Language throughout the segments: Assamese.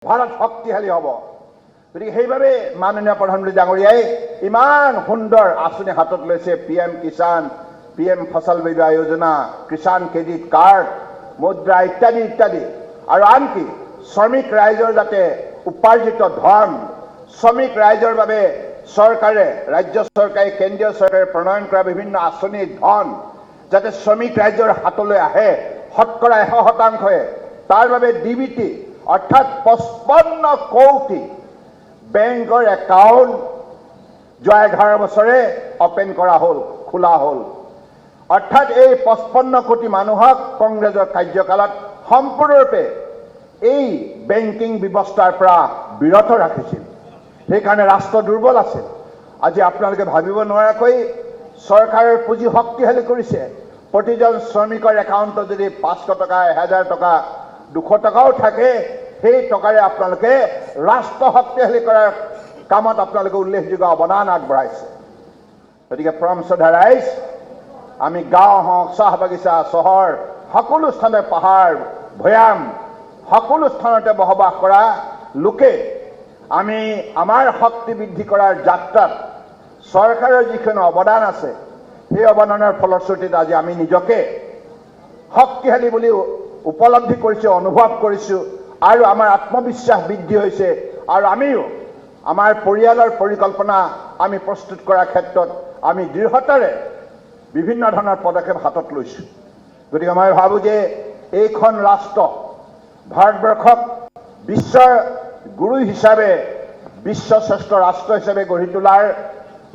ভাৰত শক্তিশালী হ'ব। গতিকে সেইভাবে মাননীয় প্ৰধানমন্ত্ৰী ডাঙৰীয়াই ইমান সুন্দৰ আঁচনি হাতত লৈছে। PM কিষাণ, PM ফচল বীমা যোজনা, কিষাণ ক্ৰেডিট কাৰ্ড, মুদ্ৰা ইত্যাদি ইত্যাদি। আৰু আনকি শ্ৰমিক ৰাইজৰ যাতে উপাৰ্জিত ধন, শ্ৰমিক ৰাইজৰ বাবে চৰকাৰে, ৰাজ্য চৰকাৰে, কেন্দ্ৰীয় চৰকাৰে প্ৰণয়ন কৰা বিভিন্ন আঁচনিৰ ধন যাতে শ্ৰমিক ৰাইজৰ হাতলৈ আহে শতকৰা 100%, তাৰ বাবে DBT অৰ্থাৎ 55 কোটি বেংকৰ একাউণ্ট যোৱা 11 বছৰে অপেন কৰা হ'ল, খোলা হ'ল। অৰ্থাৎ এই 55 কোটি মানুহক কংগ্ৰেছৰ কাৰ্যকালত সম্পূৰ্ণৰূপে এই বেংকিং ব্যৱস্থাৰ পৰা বিৰত ৰাখিছিল। সেইকাৰণে ৰাষ্ট্ৰ দুৰ্বল আছিল। আজি আপোনালোকে ভাবিব নোৱাৰাকৈ চৰকাৰৰ পুঁজি শক্তিশালী কৰিছে। প্ৰতিজন শ্ৰমিকৰ একাউণ্টত যদি 500 টকা, 1000 টকা, 200 টকাও থাকে, সেই টকাৰে আপোনালোকে ৰাষ্ট্ৰ শক্তিশালী কৰাৰ কামত আপোনালোকে উল্লেখযোগ্য অৱদান আগবঢ়াইছে। গতিকে পৰম শ্ৰদ্ধা ৰাইজ, আমি গাঁও হওক, চাহ বাগিচা, চহৰ, সকলো স্থানে পাহাৰ, ভৈয়াম, সকলো স্থানতে বসবাস কৰা লোকে আমি আমাৰ শক্তি বৃদ্ধি কৰাৰ যাত্ৰাত চৰকাৰৰ যিখিনি অৱদান আছে, সেই অৱদানৰ ফলশ্ৰুতিত আজি আমি নিজকে শক্তিশালী বুলি উপলব্ধি কৰিছোঁ, অনুভৱ কৰিছোঁ। আৰু আমাৰ আত্মবিশ্বাস বৃদ্ধি হৈছে। আৰু আমিও আমাৰ পৰিয়ালৰ পৰিকল্পনা আমি প্ৰস্তুত কৰাৰ ক্ষেত্ৰত আমি দৃঢ়তাৰে বিভিন্ন ধৰণৰ পদক্ষেপ হাতত লৈছোঁ। গতিকে মই ভাবোঁ যে এইখন ৰাষ্ট্ৰ ভাৰতবৰ্ষক বিশ্বৰ গুৰু হিচাপে, বিশ্ব শ্ৰেষ্ঠ ৰাষ্ট্ৰ হিচাপে গঢ়ি তোলাৰ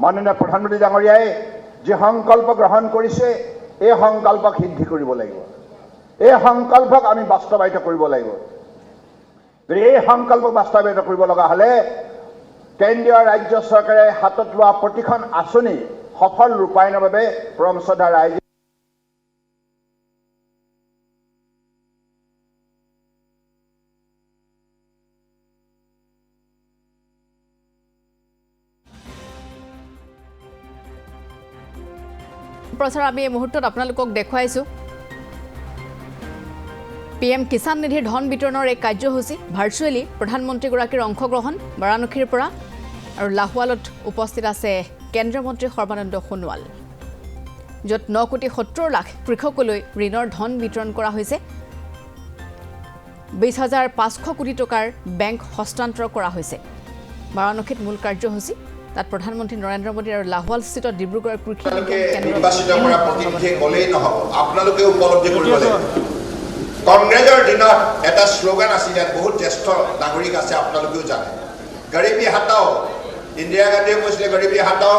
মাননীয় প্ৰধানমন্ত্ৰী ডাঙৰীয়াই যি সংকল্প গ্ৰহণ কৰিছে, এই সংকল্পক সিদ্ধি কৰিব লাগিব। এই সংকল্পক আমি বাস্তৱায়িত কৰিব লাগিব। গতিকে এই সংকল্পক বাস্তৱায়িত কৰিব লগা হ'লে কেন্দ্ৰীয় ৰাজ্য চৰকাৰে হাতত লোৱা প্ৰতিখন আঁচনি সফল ৰূপায়ণৰ বাবে পৰম শ্ৰদ্ধা ৰাইজে প্ৰচাৰ আমি এই মুহূৰ্তত আপোনালোকক দেখুৱাইছোঁ। PM কিষাণ নিধিৰ ধন বিতৰণৰ এক কাৰ্যসূচী ভাৰ্চুৱেলি প্ৰধানমন্ত্ৰীগৰাকীৰ অংশগ্ৰহণ বাৰাণসীৰ পৰা। আৰু লাহোৱালত উপস্থিত আছে কেন্দ্ৰীয় মন্ত্ৰী সৰ্বানন্দ সোণোৱাল, য'ত 9,70,00,000 কৃষকলৈ ঋণৰ ধন বিতৰণ কৰা হৈছে। 20,500 কোটি টকাৰ বেংক হস্তান্তৰ কৰা হৈছে। বাৰাণসীত মূল কাৰ্যসূচী, তাত প্ৰধানমন্ত্ৰী নৰেন্দ্ৰ মোদী আৰু লাহোৱালস্থিত ডিব্ৰুগড় কৃষি নিৰ্বাচিত কৰা প্ৰতিনিধিয়ে ক'লেই নহ'ব, আপোনালোকে উপলব্ধি কৰিব লাগিব। কংগ্ৰেছৰ দিনত এটা শ্লোগান আছিল, ইয়াত বহুত জ্যেষ্ঠ নাগৰিক আছে, আপোনালোকেও জানে, গৰীবী হাটাও। ইন্দিৰা গান্ধীয়ে কৈছিলে গৰীবী হাটাও,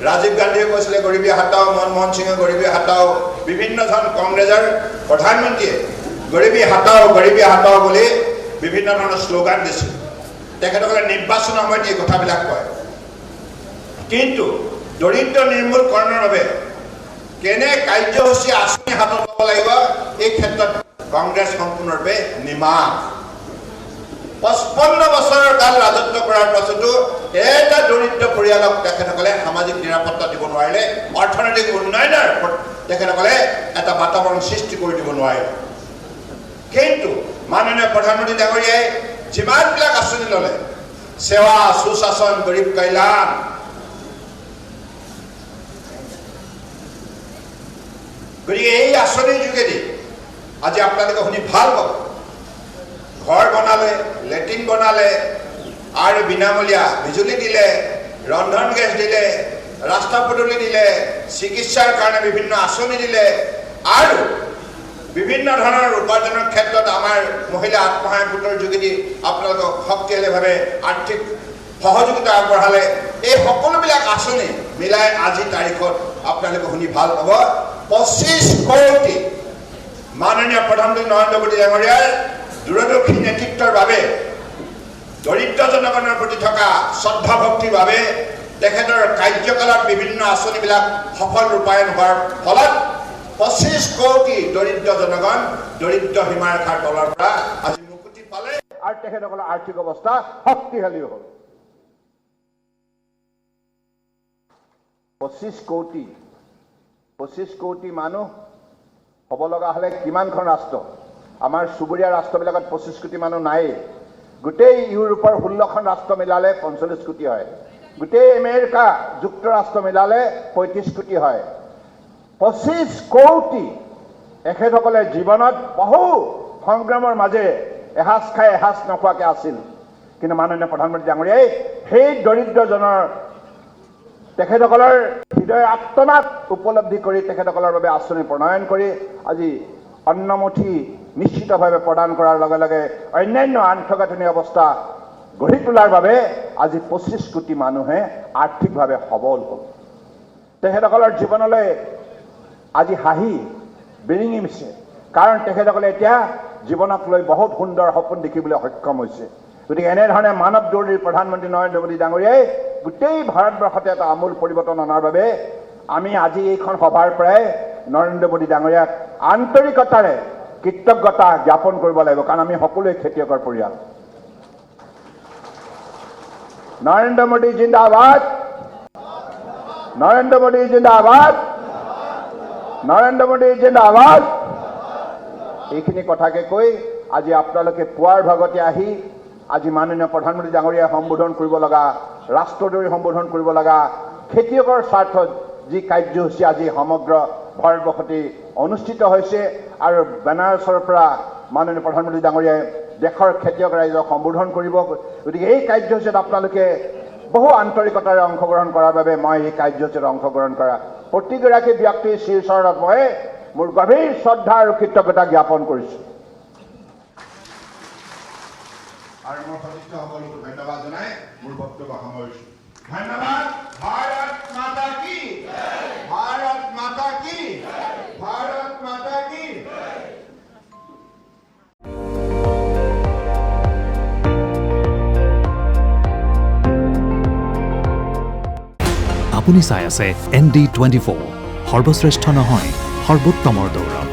ৰাজীৱ গান্ধীয়ে কৈছিলে গৰীবী হাটাও, মনমোহন সিঙে গৰীবী হাটাও, বিভিন্নজন কংগ্ৰেছৰ প্ৰধানমন্ত্ৰীয়ে গৰীবী হাটাও বুলি বিভিন্ন ধৰণৰ শ্লোগান দিছিল। তেখেতসকলে নিৰ্বাচনৰ সময়ত এই কথাবিলাক কয়। কিন্তু দৰিদ্ৰ নিৰ্মূলকৰণৰ বাবে কেনে কাৰ্যসূচী আঁচনি হাতত ল'ব লাগিব, এই ক্ষেত্ৰত কংগ্ৰেছ সম্পূৰ্ণৰূপে নিমাহ। 55 বছৰৰ কাল ৰাজত্ব কৰাৰ পাছতো এটা দৰিদ্ৰ পৰিয়ালক তেখেতসকলে সামাজিক নিৰাপত্তা দিব নোৱাৰিলে, অৰ্থনৈতিক উন্নয়নৰ তেখেতসকলে এটা বাতাবৰণ সৃষ্টি কৰি দিব নোৱাৰিলে। কিন্তু মাননীয় প্ৰধানমন্ত্ৰী ডাঙৰীয়াই যিমানবিলাক আঁচনি ল'লে, সেৱা, সুশাসন, গৰীব কল্যাণ, গতিকে এই আঁচনিৰ যোগেদি আজি আপোনালোকে শুনি ভাল পাব। ঘৰ বনালে, লেট্ৰিন বনালে, আৰু বিনামূলীয়া বিজুলী দিলে, ৰন্ধন গেছ দিলে, ৰাস্তা পদূলি দিলে, চিকিৎসাৰ কাৰণে বিভিন্ন আঁচনি দিলে, আৰু বিভিন্ন ধৰণৰ উপাৰ্জনৰ ক্ষেত্ৰত আমাৰ মহিলা আত্মসহায়ক গোটৰ যোগেদি আপোনালোকক শক্তিশালীভাৱে আৰ্থিক সহযোগিতা আগবঢ়ালে। এই সকলোবিলাক আঁচনি মিলাই আজি তাৰিখত আপোনালোকে শুনি ভাল পাব, 25 কোটি মাননীয় প্ৰধানমন্ত্ৰী নৰেন্দ্ৰ মোদী ডাঙৰীয়াৰ দূৰদৰ্শী নেতৃত্বৰ বাবে, দৰিদ্ৰ জনগণৰ প্ৰতি থকা শ্ৰদ্ধা ভক্তিৰ বাবে তেখেতৰ কাৰ্যকালত বিভিন্ন আঁচনিবিলাক সফল ৰূপায়ণ হোৱাৰ ফলত 25 কোটি দৰিদ্ৰ জনগণ দৰিদ্ৰ সীমাৰেখাৰ তলৰ পৰা আজি মুক্তি পালে আৰু তেখেতসকলৰ আৰ্থিক অৱস্থা শক্তিশালী হ'ল। 25 কোটি মানুহ হ'ব লগা হ'লে কিমানখন ৰাষ্ট্ৰ, আমাৰ চুবুৰীয়া ৰাষ্ট্ৰবিলাকত 25 কোটি মানুহ নায়েই। গোটেই ইউৰোপৰ 16খন ৰাষ্ট্ৰ মিলালে 45 কোটি হয়, গোটেই আমেৰিকা যুক্তৰাষ্ট্ৰ মিলালে 35 কোটি হয়। 25 কোটি এখেতসকলে জীৱনত বহু সংগ্ৰামৰ মাজেৰে এসাঁজ খাই এসাঁজ নোখোৱাকৈ আছিল, কিন্তু মাননীয় প্ৰধানমন্ত্ৰী ডাঙৰীয়াই সেই দৰিদ্ৰজনৰ তেখেতসকলৰ হৃদয় আত্মনাত উপলব্ধি কৰি তেখেতসকলৰ বাবে আঁচনি প্ৰণয়ন কৰি আজি অন্নমুঠি নিশ্চিতভাৱে প্ৰদান কৰাৰ লগে লগে অন্যান্য আন্তঃগাঁথনি অৱস্থা গঢ়ি তোলাৰ বাবে আজি 25 কোটি মানুহে আৰ্থিকভাৱে সবল হ'ল। তেখেতসকলৰ জীৱনলৈ আজি হাঁহি বিৰিঙিছে, কাৰণ তেখেতসকলে এতিয়া জীৱনক লৈ বহুত সুন্দৰ সপোন দেখিবলৈ সক্ষম হৈছে। গতিকে এনেধৰণে মানৱ দৌৰীৰ প্ৰধানমন্ত্ৰী নৰেন্দ্ৰ মোদী ডাঙৰীয়াই গোটেই ভাৰতবৰ্ষতে এটা আমূল পৰিৱৰ্তন অনাৰ বাবে আমি আজি এইখন সভাৰ পৰাই নৰেন্দ্ৰ মোদী ডাঙৰীয়াক আন্তৰিকতাৰে কৃতজ্ঞতা জ্ঞাপন কৰিব লাগিব, কাৰণ আমি সকলোৱে খেতিয়কৰ পৰিয়াল। নৰেন্দ্ৰ মোদী জিন্দাবাদ, নৰেন্দ্ৰ মোদী জিন্দাবাদ, নৰেন্দ্ৰ মোদী জিন্দাবাদ। এইখিনি কথাকে কৈ আজি আপোনালোকে পুৱাৰ ভাগতে আহি আজি মাননীয় প্ৰধানমন্ত্ৰী ডাঙৰীয়াই সম্বোধন কৰিব লগা, ৰাষ্ট্ৰদ্ৰোহী সম্বোধন কৰিব লগা খেতিয়কৰ স্বাৰ্থত যি কাৰ্যসূচী আজি সমগ্ৰ ভাৰতবৰ্ষতে অনুষ্ঠিত হৈছে আৰু বেনাৰছৰ পৰা মাননীয় প্ৰধানমন্ত্ৰী ডাঙৰীয়াই দেশৰ খেতিয়ক ৰাইজক সম্বোধন কৰিব। গতিকে এই কাৰ্যসূচীত আপোনালোকে বহু আন্তৰিকতাৰে অংশগ্ৰহণ কৰাৰ বাবে মই এই কাৰ্যসূচীত অংশগ্ৰহণ কৰা প্ৰতিগৰাকী ব্যক্তিৰ শিৰচৰণত মই মোৰ গভীৰ শ্ৰদ্ধা আৰু কৃতজ্ঞতা জ্ঞাপন কৰিছোঁ। আৰু মোৰ সতীৰ্থসকলক ধন্যবাদ জনাই মোৰ বক্তব্য সামৰিছোঁ। ধন্যবাদ। ভাৰত মাতা কি, ভাৰত মাতা কি, ভাৰত মাতা কি। আপুনি চাই আছে ND24, সৰ্বশ্ৰেষ্ঠ নহয় সৰ্বোত্তমৰ দৌৰ।